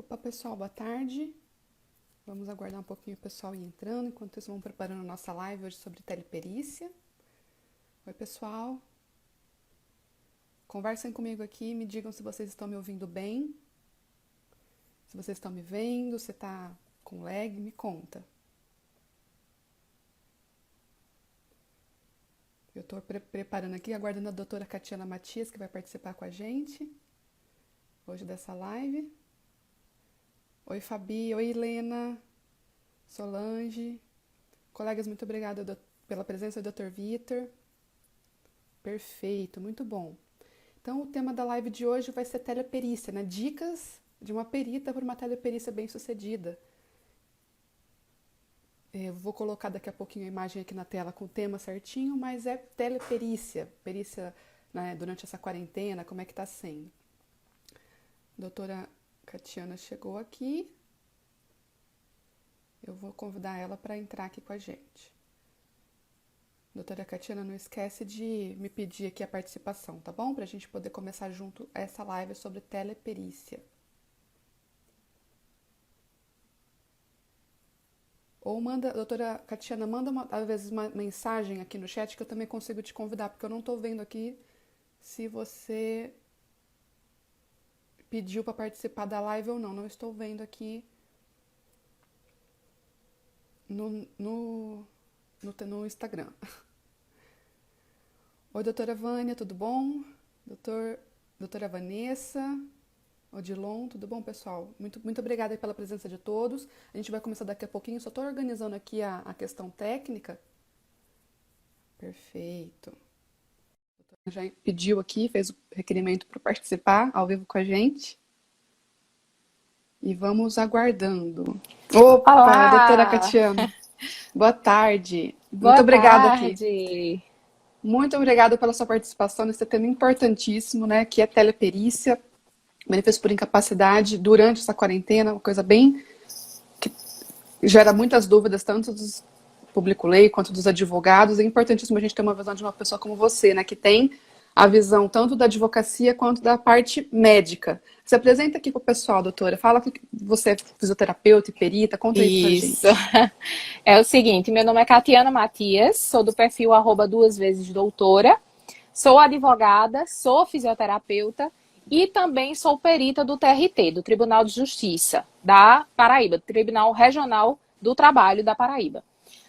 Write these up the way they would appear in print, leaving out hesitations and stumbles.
Opa, pessoal, boa tarde. Vamos aguardar um pouquinho o pessoal ir entrando, enquanto isso vamos preparando a nossa live hoje sobre teleperícia. Oi, pessoal. Conversem comigo aqui, me digam se vocês estão me ouvindo bem, se vocês estão me vendo, se tá com lag, me conta. Eu estou preparando aqui, aguardando a doutora Catiana Matias, que vai participar com a gente hoje dessa live. Oi, Fabi. Oi, Helena. Solange. Colegas, muito obrigada pela presença do Dr. Vitor. Perfeito, muito bom. Então, o tema da live de hoje vai ser teleperícia, né? Dicas de uma perita para uma teleperícia bem-sucedida. Eu vou colocar daqui a pouquinho a imagem aqui na tela com o tema certinho, mas é teleperícia, perícia, né, durante essa quarentena, como é que está sendo. Doutora Catiana chegou aqui. Eu vou convidar ela para entrar aqui com a gente. Doutora Catiana, não esquece de me pedir aqui a participação, tá bom? Para a gente poder começar junto essa live sobre teleperícia. Ou manda, doutora Catiana, manda às vezes uma mensagem aqui no chat que eu também consigo te convidar, porque eu não estou vendo aqui se você pediu para participar da live ou não. Não estou vendo aqui no Instagram. Oi, doutora Vânia, tudo bom? Doutora Vanessa, Odilon, tudo bom, pessoal? Muito obrigada pela presença de todos. A gente vai começar daqui a pouquinho, só estou organizando aqui a questão técnica. Perfeito. A doutora já pediu aqui, fez o requerimento para participar ao vivo com a gente. E vamos aguardando. Opa, doutora Olá! Catiana, boa tarde. Muito Boa obrigada aqui. tarde! Muito obrigada pela sua participação nesse tema importantíssimo, né, que é teleperícia, benefício por incapacidade durante essa quarentena, uma coisa bem que gera muitas dúvidas, tanto dos público leigo quanto dos advogados. É importantíssimo a gente ter uma visão de uma pessoa como você, né, que tem a visão tanto da advocacia quanto da parte médica. Se apresenta aqui para o pessoal, doutora. Fala que você é fisioterapeuta e perita, conta aí pra Isso. gente. É o seguinte, meu nome é Catiana Matias, sou do perfil @2 vezes doutora, sou advogada, sou fisioterapeuta e também sou perita do TRT, do Tribunal de Justiça da Paraíba, Tribunal Regional do Trabalho da Paraíba.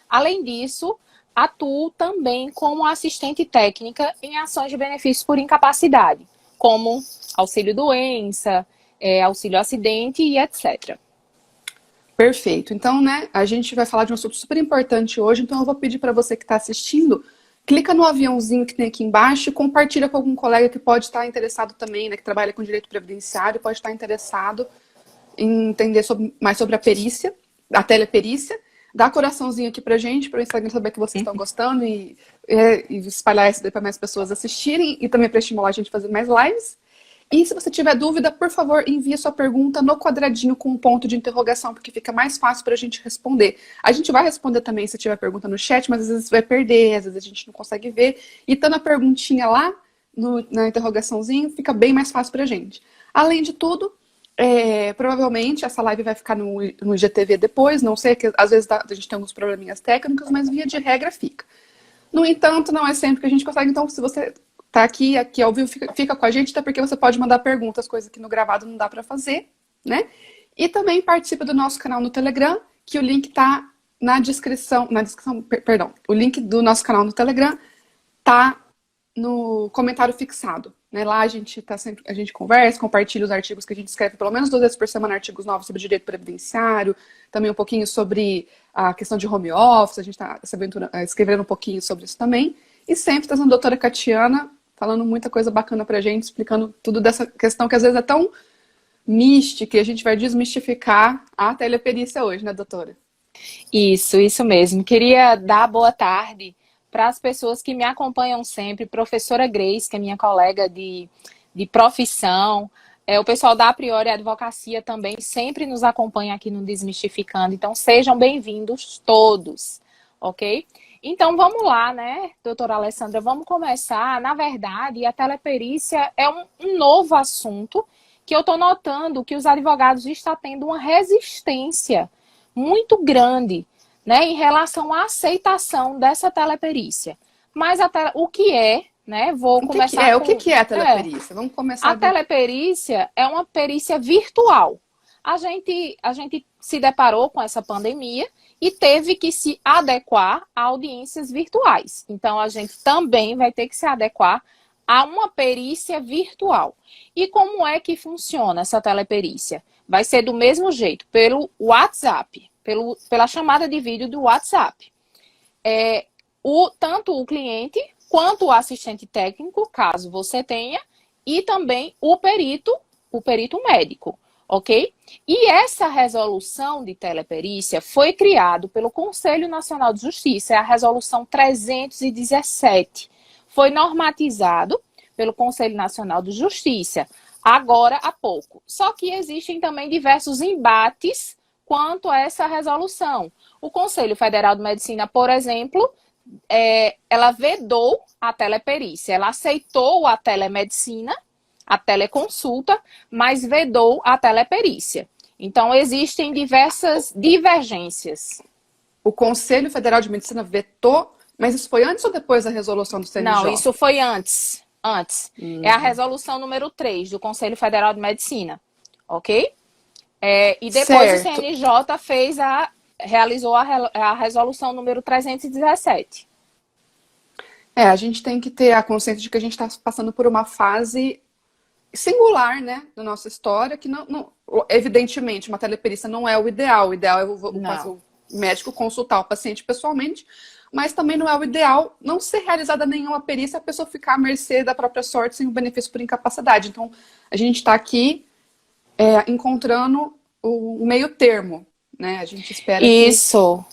Além disso, atuo também como assistente técnica em ações de benefícios por incapacidade, como auxílio-doença, auxílio-acidente e etc. Perfeito. Então, né, a gente vai falar de um assunto super importante hoje, então eu vou pedir para você que está assistindo, clica no aviãozinho que tem aqui embaixo e compartilha com algum colega que pode estar interessado também, né, que trabalha com direito previdenciário, pode estar interessado em entender mais sobre a perícia, a teleperícia. Dá coraçãozinho aqui pra gente, para o Instagram saber que vocês estão gostando e espalhar isso daí para mais pessoas assistirem e também para estimular a gente a fazer mais lives. E se você tiver dúvida, por favor, envie sua pergunta no quadradinho com um ponto de interrogação, porque fica mais fácil para a gente responder. A gente vai responder também se tiver pergunta no chat, mas às vezes vai perder, às vezes a gente não consegue ver. E estando a perguntinha lá na interrogaçãozinho, fica bem mais fácil para a gente. Além de tudo, provavelmente essa live vai ficar no IGTV depois, não sei, que às vezes a gente tem alguns probleminhas técnicos, mas via de regra fica. No entanto, não é sempre que a gente consegue, então se você tá aqui ao vivo, fica com a gente, até porque você pode mandar perguntas, coisas que no gravado não dá para fazer, né? E também participa do nosso canal no Telegram, que o link tá na descrição, perdão, o link do nosso canal no Telegram tá no comentário fixado, né? Lá a gente conversa, compartilha os artigos que a gente escreve pelo menos 2 vezes por semana, artigos novos sobre direito previdenciário, também um pouquinho sobre a questão de home office, a gente está escrevendo um pouquinho sobre isso também, e sempre trazendo a doutora Catiana falando muita coisa bacana pra gente, explicando tudo dessa questão que às vezes é tão mística, e a gente vai desmistificar a teleperícia hoje, né, doutora? Isso mesmo. Queria dar boa tarde para as pessoas que me acompanham sempre, professora Grace, que é minha colega de profissão, o pessoal da A Priori Advocacia também sempre nos acompanha aqui no Desmistificando, então sejam bem-vindos todos, ok? Então vamos lá, né, doutora Alessandra, vamos começar. Na verdade, a teleperícia é um novo assunto que eu estou notando que os advogados estão tendo uma resistência muito grande, né, em relação à aceitação dessa teleperícia. Mas o que é, né? Vou começar com... O que é a teleperícia? Vamos começar. A teleperícia é uma perícia virtual. A gente se deparou com essa pandemia e teve que se adequar a audiências virtuais. Então, a gente também vai ter que se adequar a uma perícia virtual. E como é que funciona essa teleperícia? Vai ser do mesmo jeito, pelo WhatsApp, pela chamada de vídeo do WhatsApp. Tanto o cliente quanto o assistente técnico, caso você tenha, e também o perito médico, ok? E essa resolução de teleperícia foi criada pelo Conselho Nacional de Justiça, é a resolução 317. Foi normatizado pelo Conselho Nacional de Justiça, agora há pouco. Só que existem também diversos embates quanto a essa resolução. O Conselho Federal de Medicina, por exemplo, ela vedou a teleperícia, ela aceitou a telemedicina, a teleconsulta, mas vedou a teleperícia. Então, existem diversas divergências. O Conselho Federal de Medicina vetou, mas isso foi antes ou depois da resolução do CNJ? Não, isso foi antes. É a resolução número 3 do Conselho Federal de Medicina, ok? E depois certo. O CNJ realizou a resolução número 317. A gente tem que ter a consciência de que a gente está passando por uma fase singular, né, na nossa história, que não, evidentemente, uma teleperícia não é o ideal. O ideal é o médico consultar o paciente pessoalmente, mas também não é o ideal não ser realizada nenhuma perícia, a pessoa ficar à mercê da própria sorte sem o benefício por incapacidade. Então, a gente está aqui encontrando o meio termo, né? A gente espera Isso,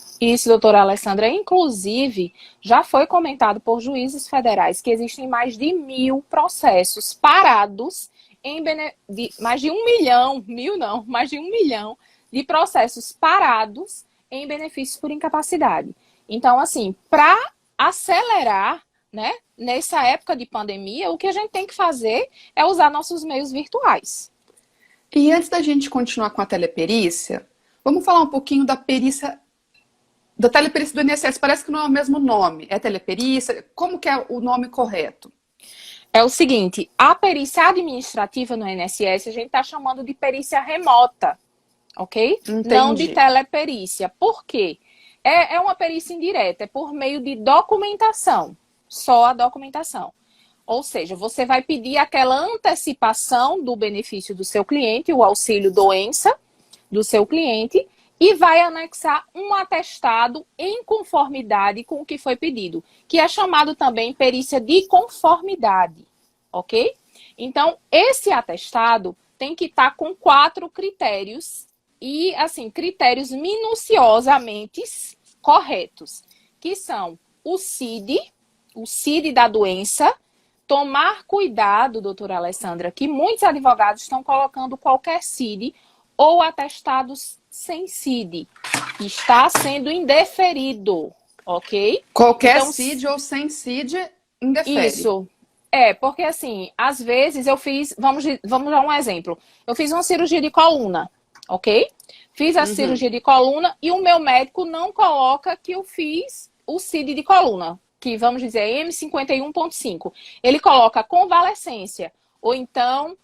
doutora Alessandra. Inclusive, já foi comentado por juízes federais que existem mais de 1.000 processos parados mais de 1 milhão, mais de 1 milhão de processos parados em benefícios por incapacidade. Então, assim, para acelerar, né, nessa época de pandemia, o que a gente tem que fazer é usar nossos meios virtuais. E antes da gente continuar com a teleperícia, vamos falar um pouquinho da perícia, da teleperícia do INSS. Parece que não é o mesmo nome. É teleperícia? Como que é o nome correto? É o seguinte, a perícia administrativa no INSS a gente está chamando de perícia remota, ok? Entendi. Não de teleperícia. Por quê? É uma perícia indireta, é por meio de documentação, só a documentação. Ou seja, você vai pedir aquela antecipação do benefício do seu cliente, o auxílio doença do seu cliente, e vai anexar um atestado em conformidade com o que foi pedido, que é chamado também perícia de conformidade, ok? Então, esse atestado tem que estar com 4 critérios, e, assim, critérios minuciosamente corretos, que são o CID da doença. Tomar cuidado, doutora Alessandra, que muitos advogados estão colocando qualquer CID ou atestados sem CID. Está sendo indeferido, ok? Qualquer então, CID ou sem CID, indefere. Isso. Porque assim, às vezes eu fiz, vamos dar um exemplo. Eu fiz uma cirurgia de coluna, ok? Fiz a cirurgia de coluna e o meu médico não coloca que eu fiz o CID de coluna, que vamos dizer é M51.5. Ele coloca convalescência, ou então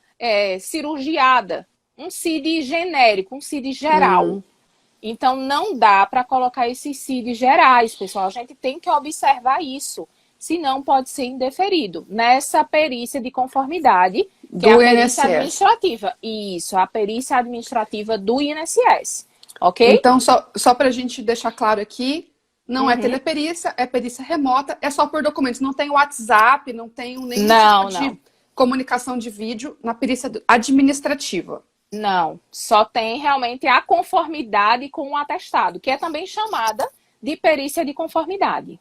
cirurgiada, um CID genérico, um CID geral. Então, não dá para colocar esses CIDs gerais, pessoal. A gente tem que observar isso. Senão, pode ser indeferido. Nessa perícia de conformidade, que é a perícia administrativa. Isso, a perícia administrativa do INSS. Ok? Então, só para a gente deixar claro aqui, não é teleperícia, é perícia remota, é só por documentos. Não tem WhatsApp, não tem nenhum tipo de comunicação de vídeo na perícia administrativa. Não, só tem realmente a conformidade com o atestado, que é também chamada de perícia de conformidade.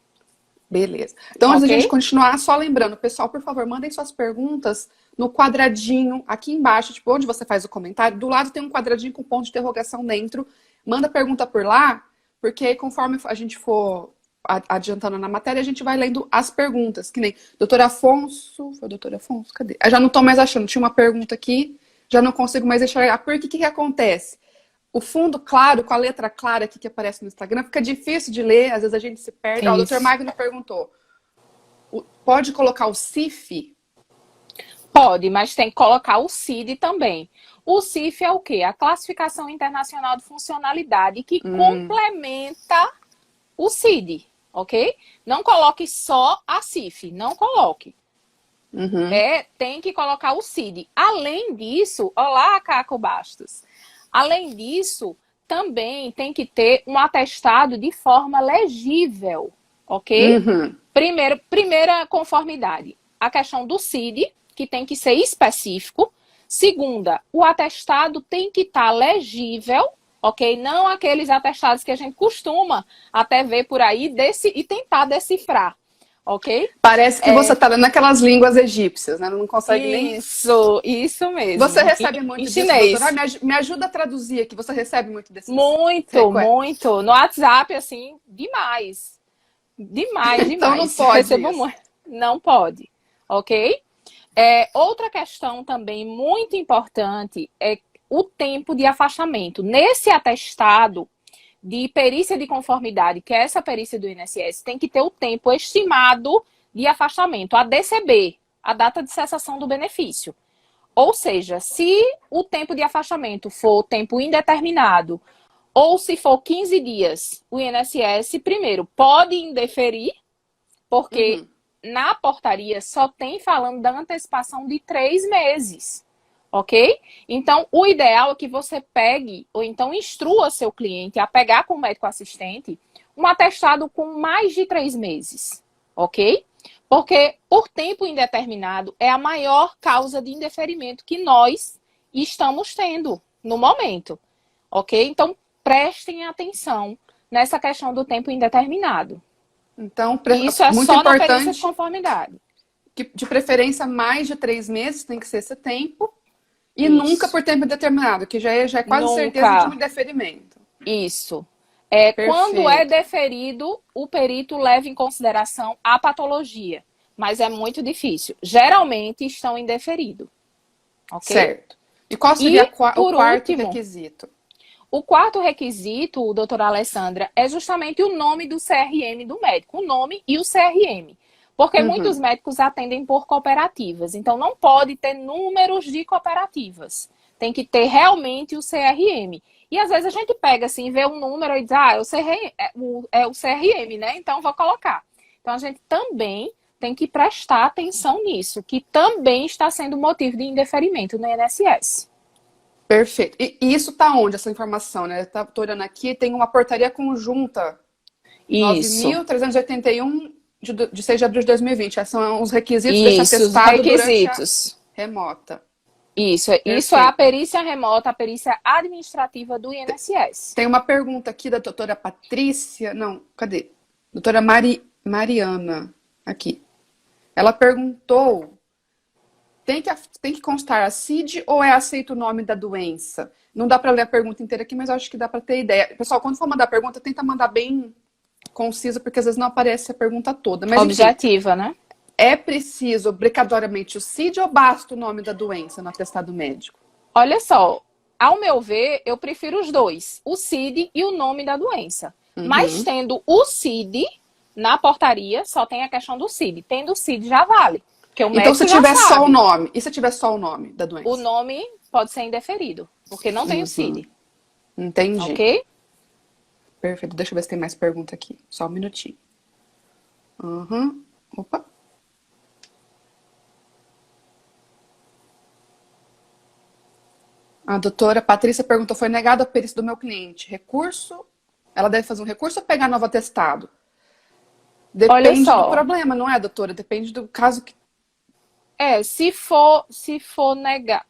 Beleza. Então, antes da gente continuar, só lembrando, pessoal, por favor, mandem suas perguntas no quadradinho aqui embaixo, tipo, onde você faz o comentário. Do lado tem um quadradinho com ponto de interrogação dentro. Manda pergunta por lá, porque aí, conforme a gente for adiantando na matéria, a gente vai lendo as perguntas. Que nem doutor Afonso... Foi o doutor Afonso? Cadê? Eu já não tô mais achando. Tinha uma pergunta aqui. já não consigo mais enxergar. Por que acontece? O fundo claro, com a letra clara aqui que aparece no Instagram, fica difícil de ler, às vezes a gente se perde. Ó, o Dr. Magno perguntou, pode colocar o CIF? Pode, mas tem que colocar o CID também. O CIF é o quê? A Classificação Internacional de Funcionalidade, que complementa o CID, ok? Não coloque só a CIF, não coloque. Tem que colocar o CID. Além disso, olá, Caco Bastos. Além disso, também tem que ter um atestado de forma legível, ok? Primeira conformidade, a questão do CID, que tem que ser específico. Segunda, o atestado tem que estar legível, ok? Não aqueles atestados que a gente costuma até ver por aí e tentar decifrar, ok? Parece que você está lendo aquelas línguas egípcias, né? Não consegue nem... Isso mesmo. Você recebe muito disso, chinês. doutora? Me ajuda a traduzir aqui. Você recebe muito desses... Muito. No WhatsApp, assim, demais. Demais. Então não pode Recebo muito. Não pode, ok? Outra questão também muito importante é o tempo de afastamento. Nesse atestado de perícia de conformidade, que é essa perícia do INSS, tem que ter o tempo estimado de afastamento, a DCB, a data de cessação do benefício. Ou seja, se o tempo de afastamento for tempo indeterminado, ou se for 15 dias, o INSS, primeiro, pode indeferir, porque na portaria só tem falando da antecipação de 3 meses, ok? Então, o ideal é que você pegue, ou então instrua seu cliente a pegar com o médico assistente um atestado com mais de 3 meses, ok? Porque por tempo indeterminado é a maior causa de indeferimento que nós estamos tendo no momento, ok? Então, prestem atenção nessa questão do tempo indeterminado. Então, isso é muito só importante, na perícia de conformidade. Que, de preferência, mais de 3 meses tem que ser esse tempo. E nunca por tempo determinado, que já é quase certeza de um deferimento. Isso. Quando é deferido, o perito leva em consideração a patologia. Mas é muito difícil. Geralmente estão indeferidos. Ok? Certo. E qual seria o quarto requisito? O quarto requisito, doutora Alessandra, é justamente o nome do CRM do médico. O nome e o CRM. Porque muitos médicos atendem por cooperativas. Então, não pode ter números de cooperativas. Tem que ter realmente o CRM. E, às vezes, a gente pega, assim, vê um número e diz, é o CRM, né? Então, vou colocar. Então, a gente também tem que prestar atenção nisso, que também está sendo motivo de indeferimento no INSS. Perfeito. E isso está onde, essa informação, né? Estou olhando aqui, tem uma portaria conjunta. Isso. 9.381 de 6 de abril de 2020. Esses são os requisitos desse atestado durante a remota. Isso é a perícia remota, a perícia administrativa do INSS. Tem uma pergunta aqui da doutora Patrícia, não, cadê? Doutora Mariana, aqui. Ela perguntou, tem que constar a CID ou é aceito o nome da doença? Não dá para ler a pergunta inteira aqui, mas eu acho que dá para ter ideia. Pessoal, quando for mandar a pergunta, tenta mandar bem concisa, porque às vezes não aparece a pergunta toda. Mas, objetiva, enfim, né? É preciso obrigatoriamente o CID ou basta o nome da doença no atestado médico? Olha só, ao meu ver, eu prefiro os dois, o CID e o nome da doença. Mas tendo o CID na portaria, só tem a questão do CID. Tendo o CID já vale. Então, se tiver só o nome, e se tiver só o nome da doença? O nome pode ser indeferido, porque não tem o CID. Entendi. Ok? Perfeito. Deixa eu ver se tem mais pergunta aqui. Só um minutinho. Opa. A doutora Patrícia perguntou, foi negada a perícia do meu cliente. Recurso? Ela deve fazer um recurso ou pegar novo atestado? Depende do problema, não é, doutora? Depende do caso que... se for negar...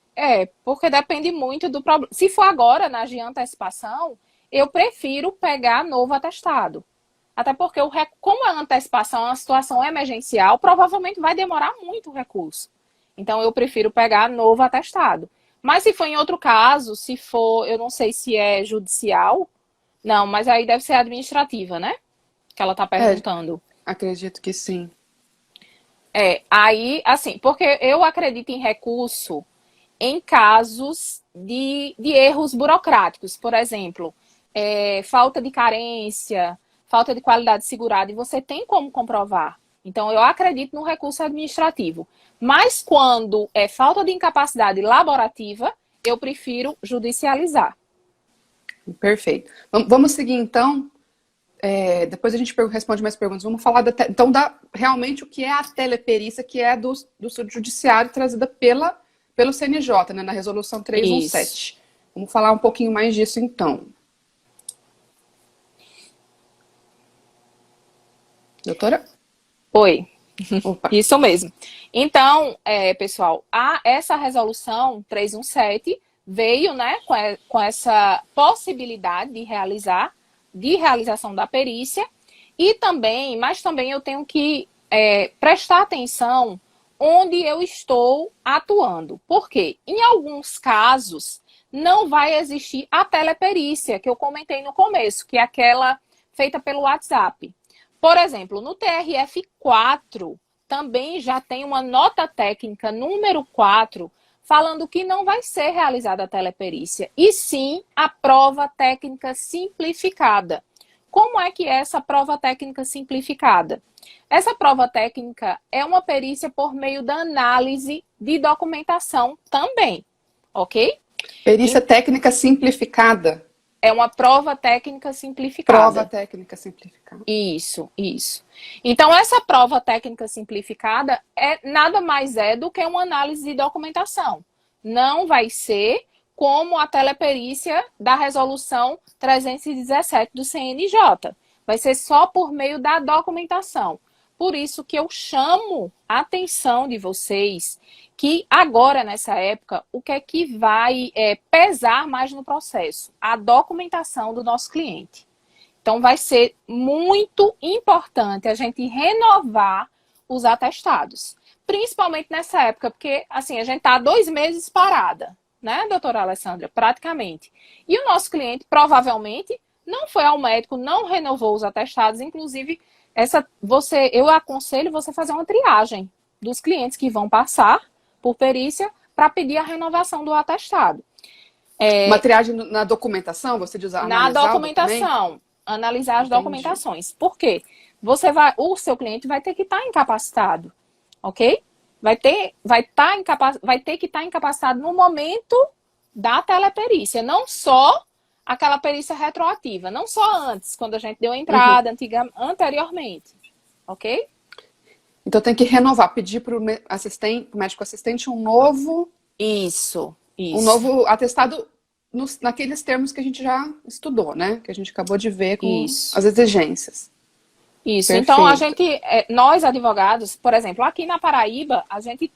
porque depende muito do problema. Se for agora, na antecipação, eu prefiro pegar novo atestado. Até porque, como a antecipação é uma situação emergencial, provavelmente vai demorar muito o recurso. Então, eu prefiro pegar novo atestado. Mas se for em outro caso, se for, eu não sei se é judicial, não, mas aí deve ser administrativa, né? Que ela está perguntando. Acredito que sim. Aí, assim, porque eu acredito em recurso em casos de erros burocráticos, por exemplo, falta de carência, falta de qualidade segurada, e você tem como comprovar. Então, eu acredito no recurso administrativo. Mas quando é falta de incapacidade laborativa, eu prefiro judicializar. Perfeito. Vamos seguir, então. Depois a gente responde mais perguntas. Vamos falar então realmente o que é a teleperícia, que é do judiciário, trazida pelo CNJ, né, na resolução 317. Isso. Vamos falar um pouquinho mais disso, então. Doutora? Oi. Opa. Isso mesmo. Então, pessoal, essa resolução 317 veio, né, com essa possibilidade de realização da perícia, mas também eu tenho que prestar atenção onde eu estou atuando. Por quê? Em alguns casos, não vai existir a teleperícia, que eu comentei no começo, que é aquela feita pelo WhatsApp. Por exemplo, no TRF4, também já tem uma nota técnica número 4, falando que não vai ser realizada a teleperícia, e sim a prova técnica simplificada. Como é que é essa prova técnica simplificada? Essa prova técnica é uma perícia por meio da análise de documentação também, ok? Perícia técnica simplificada. É uma prova técnica simplificada. Prova técnica simplificada. Isso. Então, essa prova técnica simplificada nada mais do que uma análise de documentação. Não vai ser como a teleperícia da resolução 317 do CNJ. Vai ser só por meio da documentação. Por isso que eu chamo a atenção de vocês que agora, nessa época, o que é que vai pesar mais no processo? A documentação do nosso cliente. Então, vai ser muito importante a gente renovar os atestados. Principalmente nessa época, porque, assim, a gente está 2 meses parada, né, doutora Alessandra? Praticamente. E o nosso cliente, provavelmente, não foi ao médico, não renovou os atestados. Inclusive, eu aconselho você fazer uma triagem dos clientes que vão passar por perícia para pedir a renovação do atestado. Uma triagem na documentação, você diz na documentação, analisar as documentações. Por quê? O seu cliente vai ter que estar incapacitado, ok? Vai ter que estar incapacitado no momento da teleperícia, não só aquela perícia retroativa, não só antes, quando a gente deu a entrada anteriormente, ok? Então tem que renovar, pedir para o médico assistente um novo... Isso. Um novo atestado naqueles termos que a gente já estudou, né? Que a gente acabou de ver com as exigências. Isso. Perfeito. Então, nós advogados, por exemplo, aqui na Paraíba, a gente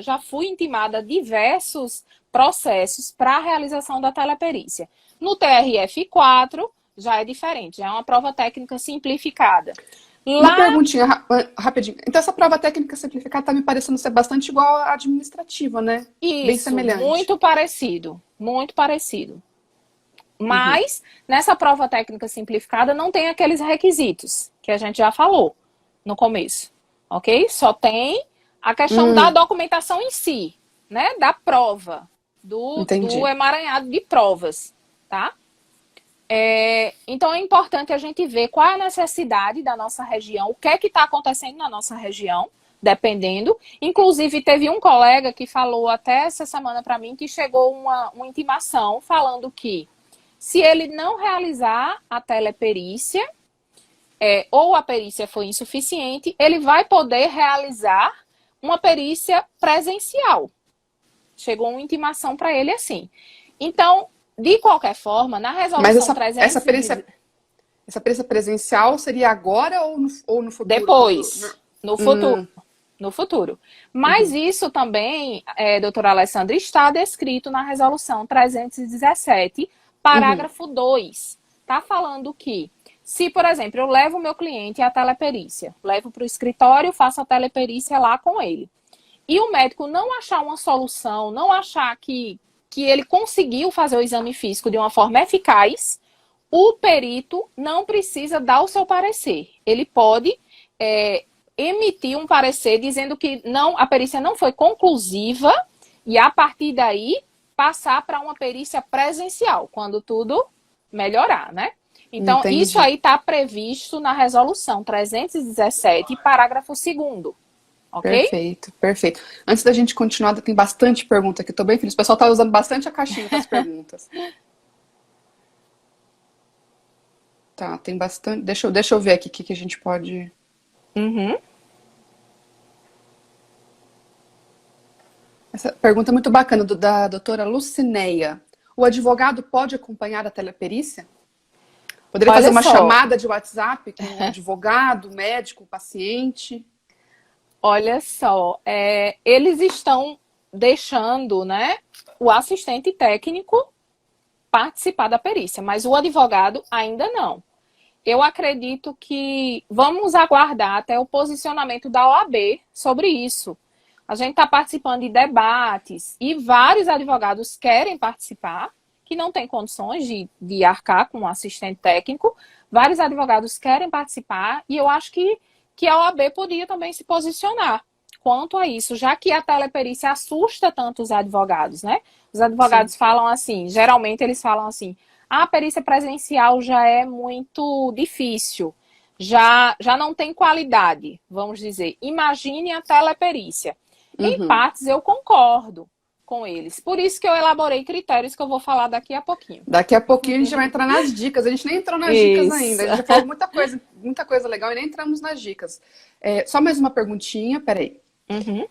já fui intimada diversos processos para a realização da teleperícia. No TRF4 já é diferente, já é uma prova técnica simplificada. Uma perguntinha rapidinho. Então, essa prova técnica simplificada está me parecendo ser bastante igual à administrativa, né? Isso, bem semelhante. Muito parecido. Mas, nessa prova técnica simplificada, não tem aqueles requisitos que a gente já falou no começo, ok? Só tem a questão da documentação em si, né? Da prova, do emaranhado de provas, tá? Então, é importante a gente ver qual é a necessidade da nossa região, o que é que está acontecendo na nossa região, dependendo. Inclusive, teve um colega que falou até essa semana para mim que chegou uma intimação falando que se ele não realizar a teleperícia, ou a perícia foi insuficiente, ele vai poder realizar uma perícia presencial. Chegou uma intimação para ele assim. Então, de qualquer forma, na resolução 300... Essa perícia presencial seria agora ou no futuro? Depois, no futuro. Mas isso também, doutora Alessandra, está descrito na resolução 317, parágrafo 2. Está falando que, se, por exemplo, eu levo o meu cliente à teleperícia, levo para o escritório, faço a teleperícia lá com ele, e o médico não achar uma solução, não achar que ele conseguiu fazer o exame físico de uma forma eficaz, o perito não precisa dar o seu parecer. Ele pode emitir um parecer dizendo que a perícia não foi conclusiva e a partir daí passar para uma perícia presencial, quando tudo melhorar, né? Então, Entendi. isso aí está previsto na resolução 317, parágrafo 2º, ok? Perfeito, perfeito. Antes da gente continuar, tem bastante pergunta aqui. Tô bem feliz. O pessoal tá usando bastante a caixinha com as perguntas. Tá, tem bastante. Deixa eu ver aqui o que a gente pode. Uhum. Essa pergunta é muito bacana, da doutora Lucineia. O advogado pode acompanhar a teleperícia? Poderia fazer Olha uma só, chamada de WhatsApp com o advogado, o médico, o paciente? olha só, eles estão deixando, né, o assistente técnico participar da perícia, mas o advogado ainda não. Eu acredito que vamos aguardar até o posicionamento da OAB sobre isso. A gente está participando de debates e vários advogados querem participar, que não têm condições de arcar com um assistente técnico. Vários advogados querem participar e eu acho que a OAB podia também se posicionar quanto a isso, já que a teleperícia assusta tanto os advogados, né? Os advogados Sim. falam assim, geralmente eles falam assim, a perícia presencial já é muito difícil, já não tem qualidade, vamos dizer. Imagine a teleperícia. Em Uhum. partes eu concordo com eles. Por isso que eu elaborei critérios que eu vou falar daqui a pouquinho. Daqui a pouquinho a gente vai entrar nas dicas. A gente nem entrou nas dicas ainda. Isso. A gente já falou muita coisa legal e nem entramos nas dicas. Só mais uma perguntinha, peraí. Uhum.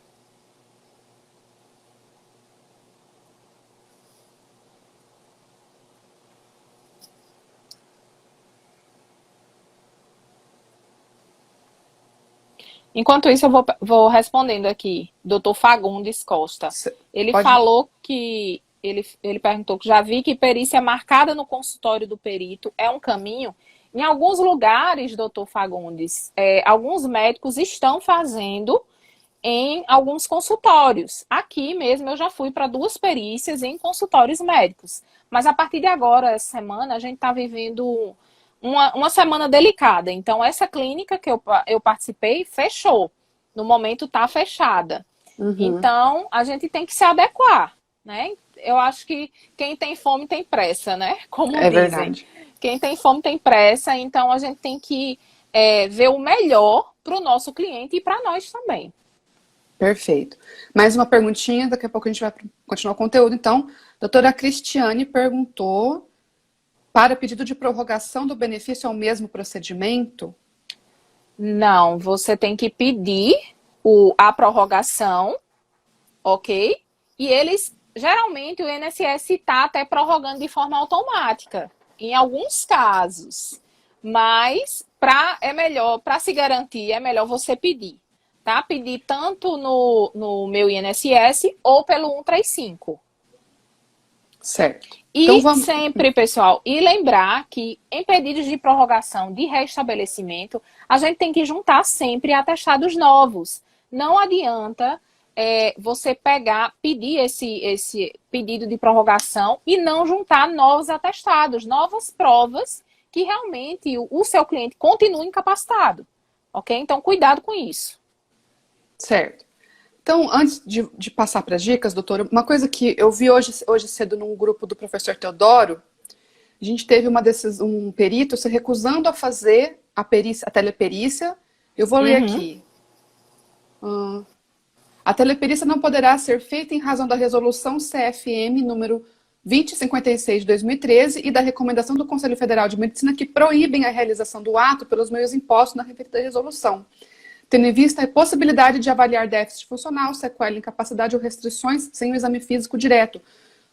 Enquanto isso, eu vou respondendo aqui. Doutor Fagundes Costa. Ele Pode. falou que. Ele perguntou que já vi que perícia marcada no consultório do perito é um caminho. Em alguns lugares, doutor Fagundes, alguns médicos estão fazendo em alguns consultórios. Aqui mesmo eu já fui para 2 perícias em consultórios médicos. Mas a partir de agora, essa semana, a gente está vivendo uma semana delicada. Então, essa clínica que eu participei fechou. No momento está fechada. Uhum. Então, a gente tem que se adequar, né? Eu acho que quem tem fome tem pressa, né? Como É dizem. verdade. Quem tem fome tem pressa. Então, a gente tem que ver o melhor para o nosso cliente e para nós também. Perfeito. Mais uma perguntinha, daqui a pouco a gente vai continuar o conteúdo. Então, doutora Cristiane perguntou: para pedido de prorrogação do benefício é o mesmo procedimento? Não, você tem que pedir a prorrogação, ok? E eles, geralmente, o INSS está até prorrogando de forma automática, em alguns casos. Mas, para se garantir, é melhor você pedir, tá? Pedir tanto no meu INSS ou pelo 135. Certo. E Então vamos. sempre, pessoal, e lembrar que em pedidos de prorrogação de restabelecimento, a gente tem que juntar sempre atestados novos. Não adianta você pedir esse pedido de prorrogação e não juntar novos atestados, novas provas que realmente o seu cliente continue incapacitado. Ok? Então, cuidado com isso. Certo. Então, antes de passar para as dicas, doutora, uma coisa que eu vi hoje cedo num grupo do professor Teodoro, a gente teve um perito se recusando a fazer a teleperícia. Eu vou ler aqui. A teleperícia não poderá ser feita em razão da resolução CFM número 2056 de 2013 e da recomendação do Conselho Federal de Medicina que proíbem a realização do ato pelos meios impostos na referida resolução, tendo em vista a possibilidade de avaliar déficit funcional, sequela, incapacidade ou restrições sem o exame físico direto,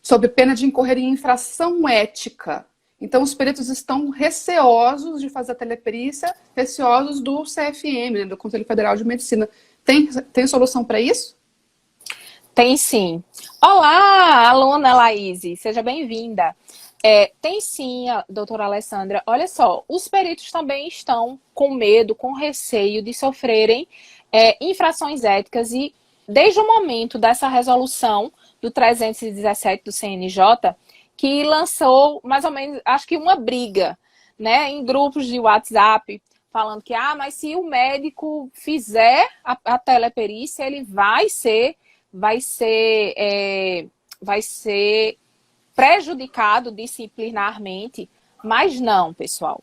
sob pena de incorrer em infração ética. Então, os peritos estão receosos de fazer a teleperícia, receosos do CFM, né, do Conselho Federal de Medicina. Tem solução para isso? Tem sim. Olá, aluna Laís, seja bem-vinda. Tem sim, doutora Alessandra. Olha só, os peritos também estão com medo, com receio de sofrerem infrações éticas e desde o momento dessa resolução do 317 do CNJ, que lançou mais ou menos, acho que uma briga, né, em grupos de WhatsApp, falando que, mas se o médico fizer a teleperícia, ele vai ser vai ser prejudicado disciplinarmente, mas não, pessoal.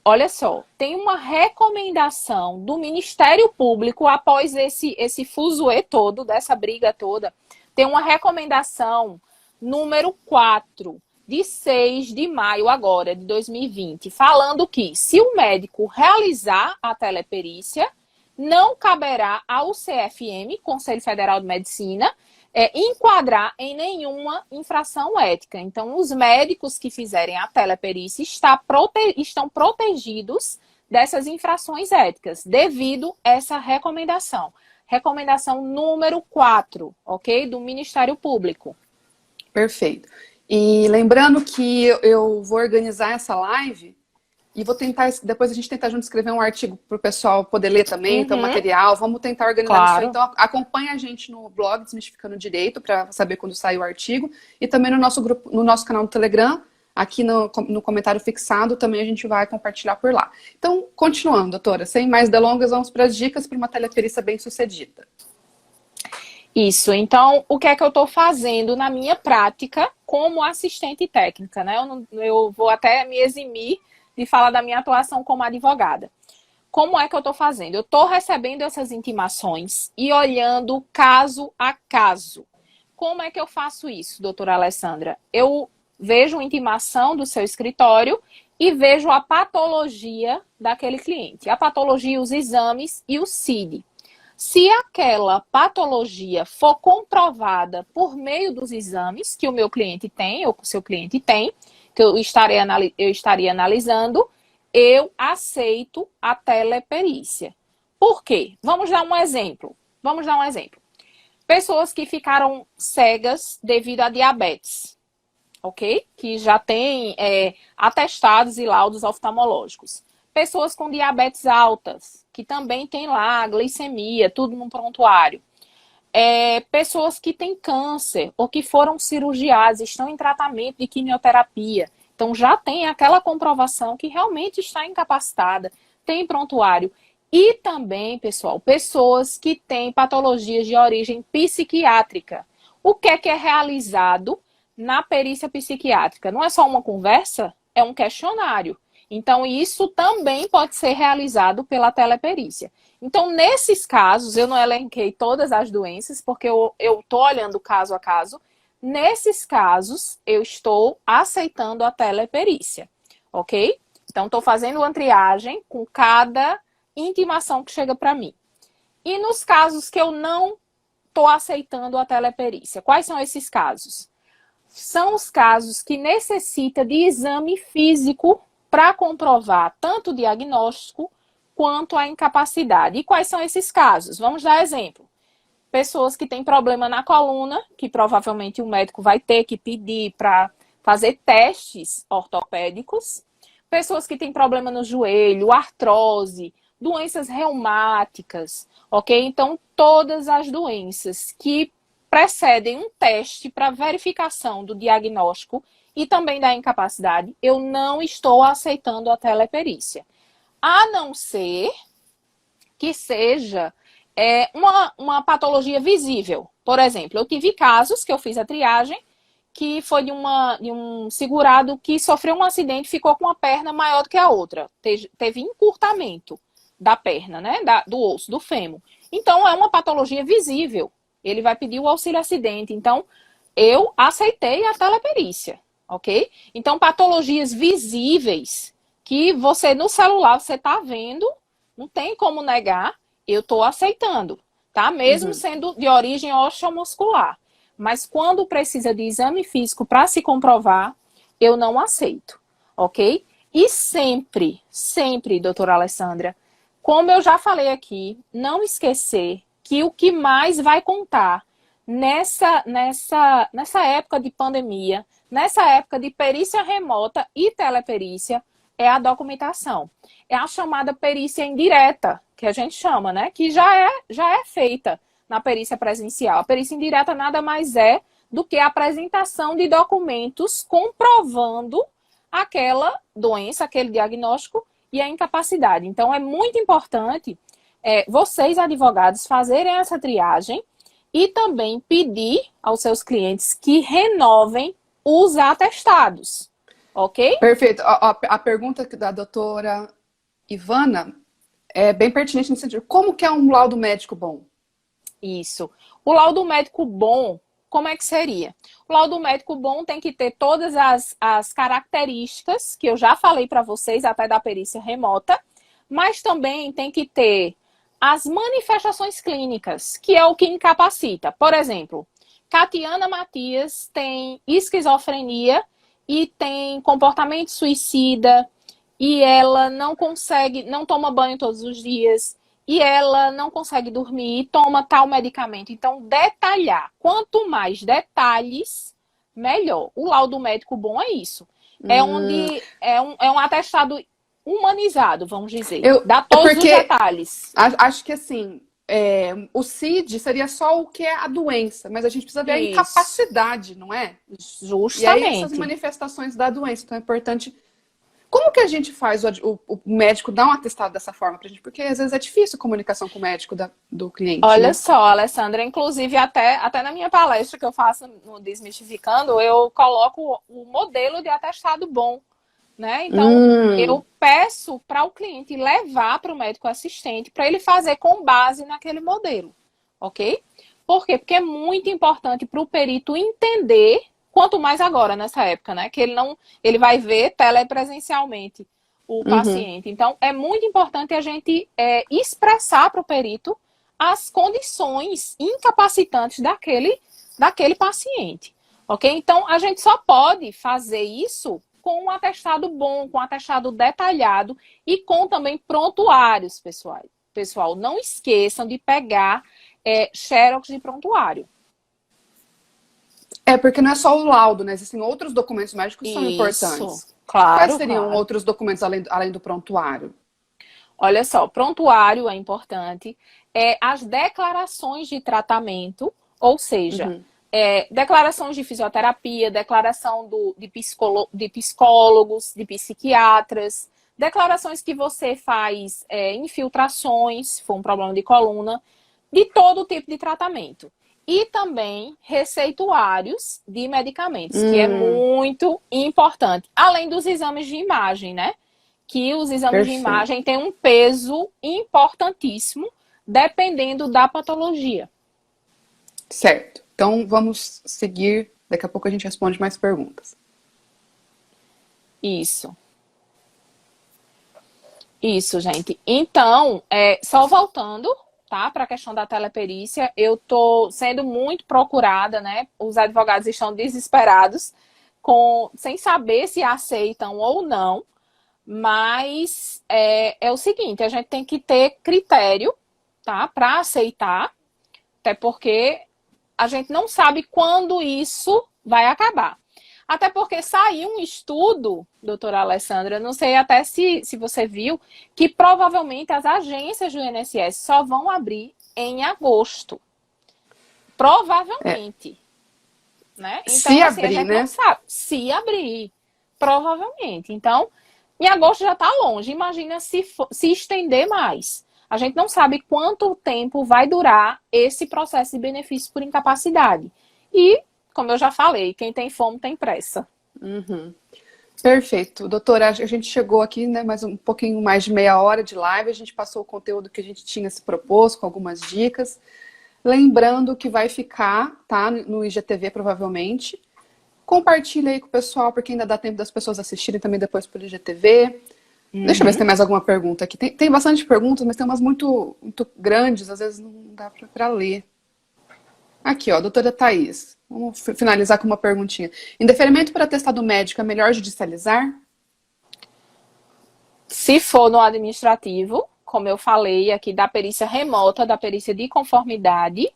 Olha só, tem uma recomendação do Ministério Público após esse fuzuê todo, dessa briga toda, tem uma recomendação número 4, de 6 de maio agora, de 2020, falando que se o médico realizar a teleperícia, não caberá ao CFM, Conselho Federal de Medicina, enquadrar em nenhuma infração ética. Então, os médicos que fizerem a teleperícia estão protegidos dessas infrações éticas, devido a essa recomendação. Recomendação número 4, ok? Do Ministério Público. Perfeito. E lembrando que eu vou organizar essa live e vou tentar, depois a gente tentar junto escrever um artigo para o pessoal poder ler também, então material, vamos tentar organizar isso aí. Então acompanha a gente no blog Desmistificando Direito para saber quando sai o artigo e também no nosso grupo, no nosso canal do Telegram, aqui no comentário fixado, também a gente vai compartilhar por lá. Então, continuando, doutora, sem mais delongas, vamos para as dicas para uma teleperícia bem-sucedida. Isso, então, o que é que eu estou fazendo na minha prática como assistente técnica, né? Eu vou até me eximir de falar da minha atuação como advogada. Como é que eu estou fazendo? Eu estou recebendo essas intimações e olhando caso a caso. Como é que eu faço isso, doutora Alessandra? Eu vejo a intimação do seu escritório e vejo a patologia daquele cliente. A patologia, os exames e o CID. Se aquela patologia for comprovada por meio dos exames que o meu cliente tem, ou que o seu cliente tem, que eu estaria analisando, eu aceito a teleperícia. Por quê? Vamos dar um exemplo. Pessoas que ficaram cegas devido a diabetes, ok? Que já têm atestados e laudos oftalmológicos. Pessoas com diabetes altas, que também tem lá a glicemia, tudo no prontuário. Pessoas que têm câncer ou que foram cirurgiadas, estão em tratamento de quimioterapia. Então já tem aquela comprovação que realmente está incapacitada, tem prontuário. E também, pessoal, pessoas que têm patologias de origem psiquiátrica. O que é realizado na perícia psiquiátrica? Não é só uma conversa, é um questionário. Então, isso também pode ser realizado pela teleperícia. Então, nesses casos, eu não elenquei todas as doenças, porque eu estou olhando caso a caso. Nesses casos, eu estou aceitando a teleperícia, ok? Então, estou fazendo uma triagem com cada intimação que chega para mim. E nos casos que eu não estou aceitando a teleperícia, quais são esses casos? São os casos que necessitam de exame físico para comprovar tanto o diagnóstico quanto a incapacidade. E quais são esses casos? Vamos dar exemplo. Pessoas que têm problema na coluna, que provavelmente o médico vai ter que pedir para fazer testes ortopédicos. Pessoas que têm problema no joelho, artrose, doenças reumáticas, ok? Então, todas as doenças que precedem um teste para verificação do diagnóstico e também da incapacidade, eu não estou aceitando a teleperícia. A não ser que seja uma patologia visível. Por exemplo, eu tive casos que eu fiz a triagem, que foi de um segurado que sofreu um acidente e ficou com uma perna maior do que a outra. Teve encurtamento da perna, né? Do osso, do fêmur. Então, é uma patologia visível. Ele vai pedir o auxílio acidente. Então, eu aceitei a teleperícia. Ok? Então, patologias visíveis que você no celular você está vendo, não tem como negar, eu estou aceitando, tá? Mesmo sendo de origem osteomuscular. Mas quando precisa de exame físico para se comprovar, eu não aceito, ok? E sempre, doutora Alessandra, como eu já falei aqui, não esquecer que o que mais vai contar nessa época de pandemia, nessa época de perícia remota e teleperícia, é a documentação. É a chamada perícia indireta, que a gente chama, né? Que já é feita na perícia presencial. A perícia indireta nada mais é do que a apresentação de documentos comprovando aquela doença, aquele diagnóstico e a incapacidade. Então, é muito importante vocês, advogados, fazerem essa triagem e também pedir aos seus clientes que renovem os atestados, ok? Perfeito. A pergunta da doutora Ivana é bem pertinente no sentido, como que é um laudo médico bom? Isso. O laudo médico bom, como é que seria? O laudo médico bom tem que ter todas as características que eu já falei para vocês, até da perícia remota, mas também tem que ter as manifestações clínicas, que é o que incapacita. Por exemplo, Catiana Matias tem esquizofrenia e tem comportamento suicida, e ela não consegue, não toma banho todos os dias, e ela não consegue dormir e toma tal medicamento. Então, detalhar. Quanto mais detalhes, melhor. O laudo médico bom é isso. É onde é um atestado humanizado, vamos dizer. Dá todos os detalhes. Acho que assim, o CID seria só o que é a doença, mas a gente precisa ver a incapacidade, não é? Justamente. E aí essas manifestações da doença. Então é importante. Como que a gente faz o médico dar um atestado dessa forma pra gente? Porque às vezes é difícil a comunicação com o médico do cliente. Olha né? só, Alessandra, inclusive até na minha palestra que eu faço no Desmistificando, eu coloco o modelo de atestado bom, né? Então, eu peço para o cliente levar para o médico assistente para ele fazer com base naquele modelo, ok? Por quê? Porque é muito importante para o perito entender, quanto mais agora nessa época, né? Que ele vai ver telepresencialmente o paciente. Então, é muito importante a gente expressar para o perito as condições incapacitantes daquele paciente, ok? Então, a gente só pode fazer isso com um atestado bom, com um atestado detalhado e com também prontuários, pessoal. Pessoal, não esqueçam de pegar xerox de prontuário. Porque não é só o laudo, né? Existem outros documentos médicos que são importantes. Claro. Quais seriam outros documentos além do prontuário? Olha só, prontuário é importante. As declarações de tratamento, ou seja, declarações de fisioterapia, declaração de psicólogos, de psiquiatras, declarações que você faz infiltrações, se for um problema de coluna, de todo tipo de tratamento. E também receituários de medicamentos, que é muito importante. Além dos exames de imagem, né? Que os exames de imagem têm um peso importantíssimo, dependendo da patologia. Certo. Então, vamos seguir. Daqui a pouco a gente responde mais perguntas. Isso. Isso, gente. Então, só voltando, tá, para a questão da teleperícia, eu tô sendo muito procurada, né? Os advogados estão desesperados, sem saber se aceitam ou não. Mas é o seguinte, a gente tem que ter critério, tá, para aceitar, até porque a gente não sabe quando isso vai acabar. Até porque saiu um estudo, doutora Alessandra, não sei até se você viu, que provavelmente as agências do INSS só vão abrir em agosto. Provavelmente. Né? Então, se assim, abrir, a gente né? não sabe. Se abrir, provavelmente. Então, em agosto já está longe. Imagina se estender mais. A gente não sabe quanto tempo vai durar esse processo de benefício por incapacidade. E, como eu já falei, quem tem fome tem pressa. Perfeito. Doutora, a gente chegou aqui, né, mais um pouquinho mais de meia hora de live. A gente passou o conteúdo que a gente tinha se proposto, com algumas dicas. Lembrando que vai ficar, tá, no IGTV provavelmente. Compartilha aí com o pessoal, porque ainda dá tempo das pessoas assistirem também depois pelo IGTV. Deixa eu ver se tem mais alguma pergunta aqui. Tem bastante perguntas, mas tem umas muito, muito grandes, às vezes não dá para ler. Aqui, ó, doutora Thaís. Vamos finalizar com uma perguntinha. Em deferimento para atestado médico, é melhor judicializar? Se for no administrativo, como eu falei aqui, da perícia remota, da perícia de conformidade,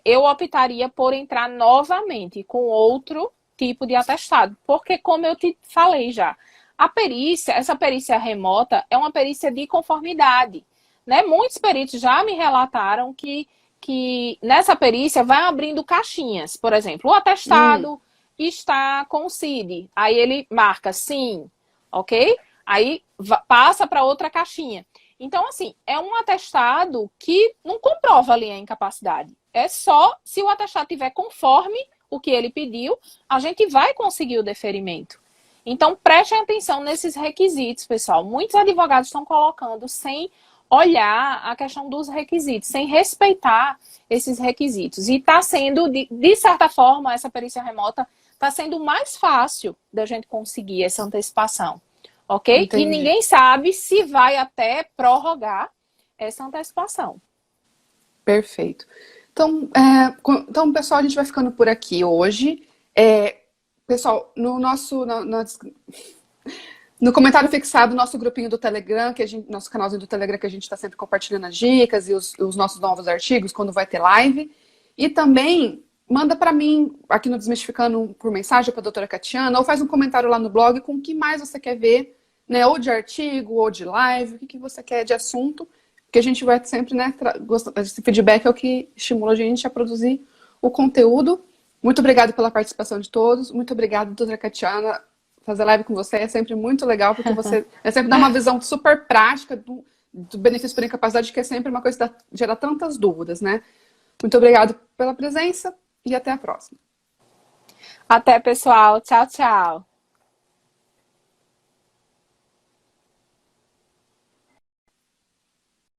eu optaria por entrar novamente com outro tipo de atestado. Porque, como eu te falei já, essa perícia remota é uma perícia de conformidade. Né? Muitos peritos já me relataram que nessa perícia vai abrindo caixinhas. Por exemplo, o atestado está com o CID. Aí ele marca sim, ok? Aí passa para outra caixinha. Então, assim, é um atestado que não comprova ali a incapacidade. É só se o atestado tiver conforme o que ele pediu, a gente vai conseguir o deferimento. Então, prestem atenção nesses requisitos, pessoal. Muitos advogados estão colocando sem olhar a questão dos requisitos, sem respeitar esses requisitos. E está sendo, de certa forma, essa perícia remota está sendo mais fácil da gente conseguir essa antecipação, ok? Entendi. E ninguém sabe se vai até prorrogar essa antecipação. Perfeito. Então, pessoal, a gente vai ficando por aqui hoje. Pessoal, no comentário fixado, nosso grupinho do Telegram, nosso canalzinho do Telegram, que a gente está sempre compartilhando as dicas e os nossos novos artigos, quando vai ter live. E também manda para mim, aqui no Desmistificando, por mensagem para a doutora Catiana, ou faz um comentário lá no blog com o que mais você quer ver, né? Ou de artigo, ou de live, o que você quer de assunto, que a gente vai sempre, né? Esse feedback é o que estimula a gente a produzir o conteúdo. Muito obrigada pela participação de todos. Muito obrigada, doutora Catiana. Fazer live com você é sempre muito legal, porque você sempre dá uma visão super prática do benefício por incapacidade, que é sempre uma coisa que gera tantas dúvidas, né? Muito obrigada pela presença e até a próxima. Até, pessoal. Tchau, tchau.